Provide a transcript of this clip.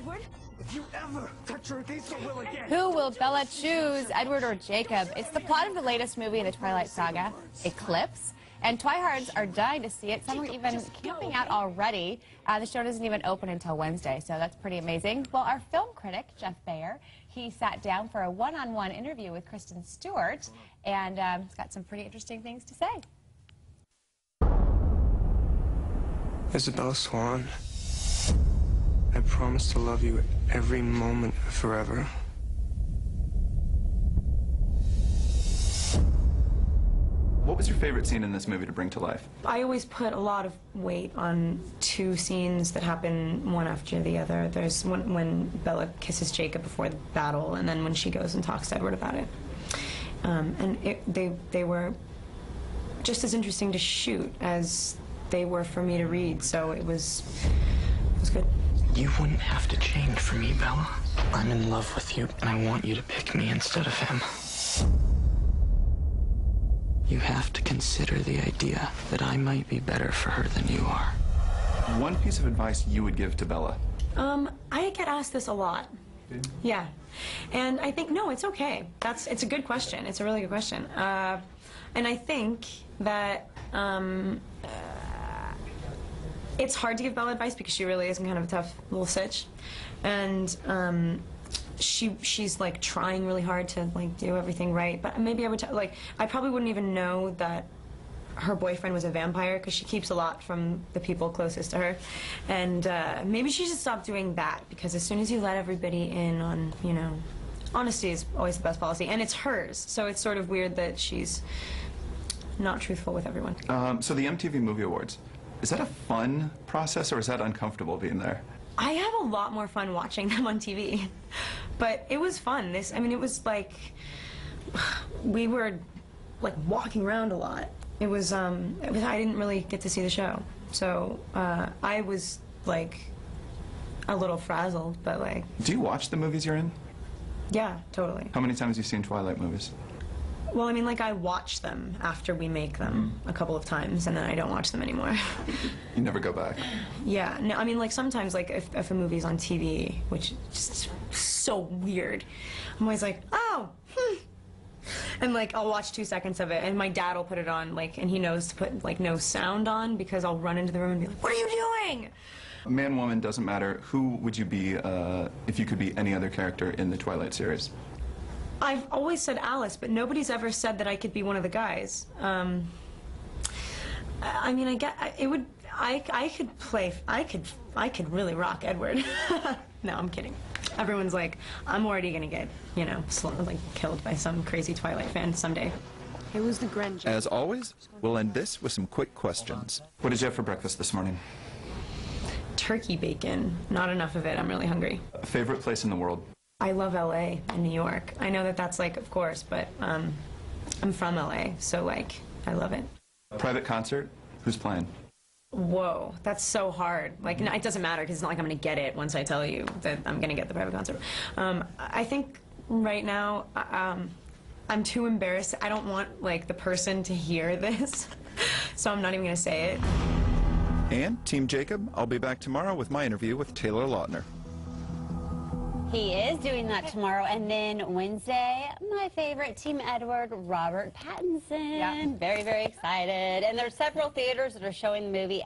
Edward? If you ever touch her against her will again. Who will Bella choose, Edward or Jacob? It's the plot of the latest movie in the Twilight saga, Eclipse. And Twihards are dying to see it. Some are even camping out already. The show doesn't even open until Wednesday, so that's pretty amazing. Well, our film critic, Jeff Bayer, he sat down for a one-on-one interview with Kristen Stewart, and he's got some pretty interesting things to say. Isabella Swan, I promise to love you every moment forever. What was your favorite scene in this movie to bring to life? I always put a lot of weight on two scenes that happen one after the other. There's one when Bella kisses Jacob before the battle, and then when she goes and talks to Edward about it. They were just as interesting to shoot as they were for me to read, so it was good. You wouldn't have to change for me, Bella. I'm in love with you, and I want you to pick me instead of him. You have to consider the idea that I might be better for her than you are. One piece of advice you would give to Bella? I get asked this a lot. Yeah. And I think, no, it's okay. It's a good question. It's a really good question. And I think that it's hard to give Bella advice because she really is kind of a tough little sitch. And she's like trying really hard to like do everything right, but maybe I would I probably wouldn't even know that her boyfriend was a vampire because she keeps a lot from the people closest to her, and maybe she should stop doing that, because as soon as you let everybody in on, you know, honesty is always the best policy, and it's hers, so it's sort of weird that she's not truthful with everyone. So the MTV Movie Awards, is that a fun process or is that uncomfortable being there? I have a lot more fun watching them on TV, but it was fun. I mean, it was like, we were like walking around a lot. I didn't really get to see the show, so I was like a little frazzled, but like. Do you watch the movies you're in? Yeah, totally. How many times have you seen Twilight movies? Well, I mean, like, I watch them after we make them a couple of times, and then I don't watch them anymore. You never go back? Yeah, no, I mean, like, sometimes, like, if a movie's on TV, which is just so weird, I'm always like, oh, and, like, I'll watch 2 seconds of it, and my dad will put it on, like, and he knows to put, like, no sound on, because I'll run into the room and be like, what are you doing? Man, woman, doesn't matter. Who would you be if you could be any other character in the Twilight series? I've always said Alice, but nobody's ever said that I could be one of the guys. I mean, I could really rock Edward. No, I'm kidding. Everyone's like, I'm already gonna get, you know, like killed by some crazy Twilight fan someday. It was the Grinch. As always, we'll end this with some quick questions. What did you have for breakfast this morning? Turkey bacon. Not enough of it. I'm really hungry. Favorite place in the world? I love LA and New York. I know that that's like, of course, but I'm from LA, so like, I love it. Private concert? Who's playing? Whoa, that's so hard. Like, no, it doesn't matter because it's not like I'm gonna get it once I tell you that I'm gonna get the private concert. I think right now, I'm too embarrassed. I don't want like the person to hear this, so I'm not even gonna say it. And Team Jacob, I'll be back tomorrow with my interview with Taylor Lautner. He is doing that tomorrow, and then Wednesday, my favorite, Team Edward, Robert Pattinson. Yeah. Very, very excited. And there's several theaters that are showing the movie